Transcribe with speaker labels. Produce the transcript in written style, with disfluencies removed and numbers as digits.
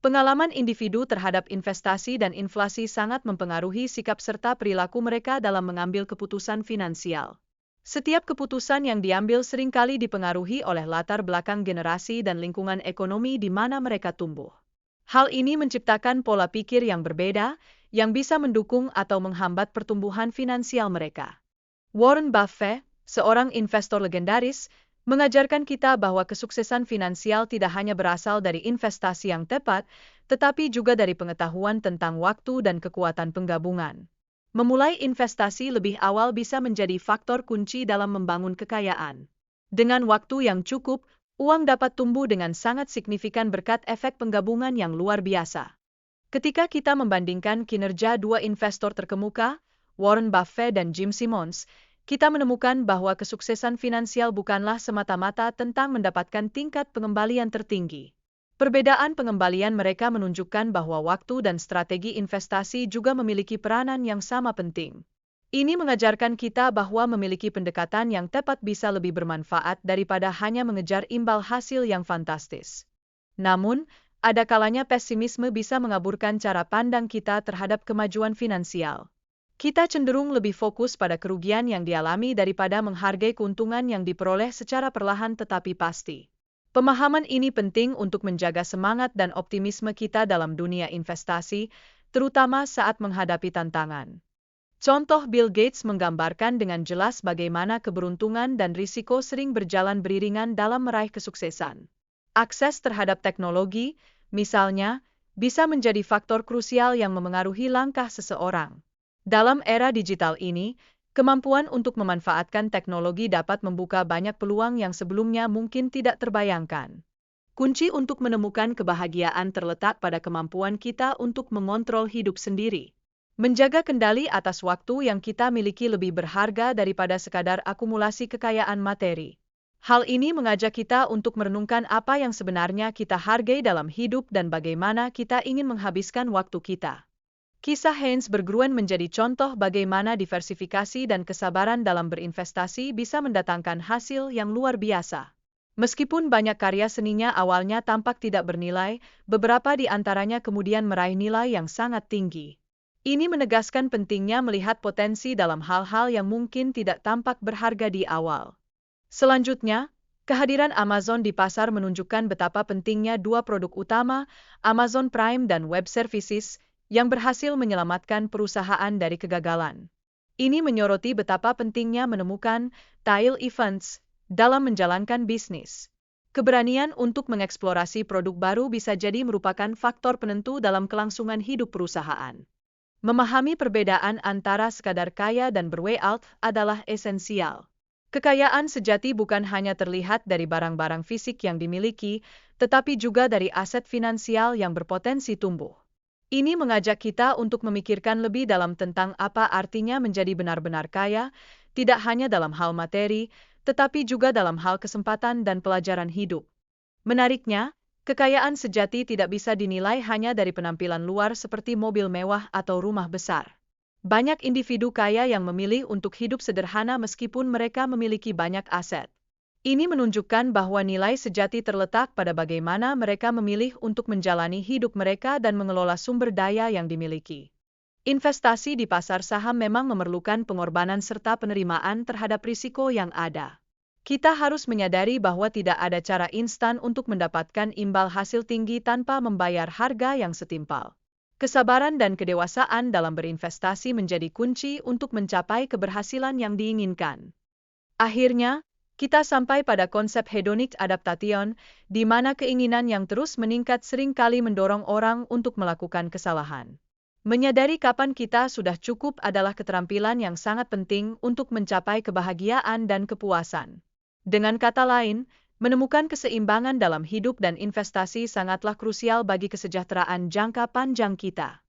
Speaker 1: Pengalaman individu terhadap investasi dan inflasi sangat mempengaruhi sikap serta perilaku mereka dalam mengambil keputusan finansial. Setiap keputusan yang diambil seringkali dipengaruhi oleh latar belakang generasi dan lingkungan ekonomi di mana mereka tumbuh. Hal ini menciptakan pola pikir yang berbeda, yang bisa mendukung atau menghambat pertumbuhan finansial mereka. Warren Buffett, seorang investor legendaris, mengajarkan kita bahwa kesuksesan finansial tidak hanya berasal dari investasi yang tepat, tetapi juga dari pengetahuan tentang waktu dan kekuatan penggabungan. Memulai investasi lebih awal bisa menjadi faktor kunci dalam membangun kekayaan. Dengan waktu yang cukup, uang dapat tumbuh dengan sangat signifikan berkat efek penggabungan yang luar biasa. Ketika kita membandingkan kinerja dua investor terkemuka, Warren Buffett dan Jim Simons, kita menemukan bahwa kesuksesan finansial bukanlah semata-mata tentang mendapatkan tingkat pengembalian tertinggi. Perbedaan pengembalian mereka menunjukkan bahwa waktu dan strategi investasi juga memiliki peranan yang sama penting. Ini mengajarkan kita bahwa memiliki pendekatan yang tepat bisa lebih bermanfaat daripada hanya mengejar imbal hasil yang fantastis. Namun, ada kalanya pesimisme bisa mengaburkan cara pandang kita terhadap kemajuan finansial. Kita cenderung lebih fokus pada kerugian yang dialami daripada menghargai keuntungan yang diperoleh secara perlahan tetapi pasti. Pemahaman ini penting untuk menjaga semangat dan optimisme kita dalam dunia investasi, terutama saat menghadapi tantangan. Contoh Bill Gates menggambarkan dengan jelas bagaimana keberuntungan dan risiko sering berjalan beriringan dalam meraih kesuksesan. Akses terhadap teknologi, misalnya, bisa menjadi faktor krusial yang memengaruhi langkah seseorang. Dalam era digital ini, kemampuan untuk memanfaatkan teknologi dapat membuka banyak peluang yang sebelumnya mungkin tidak terbayangkan. Kunci untuk menemukan kebahagiaan terletak pada kemampuan kita untuk mengontrol hidup sendiri. Menjaga kendali atas waktu yang kita miliki lebih berharga daripada sekadar akumulasi kekayaan materi. Hal ini mengajak kita untuk merenungkan apa yang sebenarnya kita hargai dalam hidup dan bagaimana kita ingin menghabiskan waktu kita. Kisah Heinz Berggruen menjadi contoh bagaimana diversifikasi dan kesabaran dalam berinvestasi bisa mendatangkan hasil yang luar biasa. Meskipun banyak karya seninya awalnya tampak tidak bernilai, beberapa di antaranya kemudian meraih nilai yang sangat tinggi. Ini menegaskan pentingnya melihat potensi dalam hal-hal yang mungkin tidak tampak berharga di awal. Selanjutnya, kehadiran Amazon di pasar menunjukkan betapa pentingnya dua produk utama, Amazon Prime dan Web Services, yang berhasil menyelamatkan perusahaan dari kegagalan. Ini menyoroti betapa pentingnya menemukan tail events dalam menjalankan bisnis. Keberanian untuk mengeksplorasi produk baru bisa jadi merupakan faktor penentu dalam kelangsungan hidup perusahaan. Memahami perbedaan antara sekadar kaya dan berwealth adalah esensial. Kekayaan sejati bukan hanya terlihat dari barang-barang fisik yang dimiliki, tetapi juga dari aset finansial yang berpotensi tumbuh. Ini mengajak kita untuk memikirkan lebih dalam tentang apa artinya menjadi benar-benar kaya, tidak hanya dalam hal materi, tetapi juga dalam hal kesempatan dan pelajaran hidup. Menariknya, kekayaan sejati tidak bisa dinilai hanya dari penampilan luar seperti mobil mewah atau rumah besar. Banyak individu kaya yang memilih untuk hidup sederhana meskipun mereka memiliki banyak aset. Ini menunjukkan bahwa nilai sejati terletak pada bagaimana mereka memilih untuk menjalani hidup mereka dan mengelola sumber daya yang dimiliki. Investasi di pasar saham memang memerlukan pengorbanan serta penerimaan terhadap risiko yang ada. Kita harus menyadari bahwa tidak ada cara instan untuk mendapatkan imbal hasil tinggi tanpa membayar harga yang setimpal. Kesabaran dan kedewasaan dalam berinvestasi menjadi kunci untuk mencapai keberhasilan yang diinginkan. Akhirnya, kita sampai pada konsep hedonic adaptation, di mana keinginan yang terus meningkat seringkali mendorong orang untuk melakukan kesalahan. Menyadari kapan kita sudah cukup adalah keterampilan yang sangat penting untuk mencapai kebahagiaan dan kepuasan. Dengan kata lain, menemukan keseimbangan dalam hidup dan investasi sangatlah krusial bagi kesejahteraan jangka panjang kita.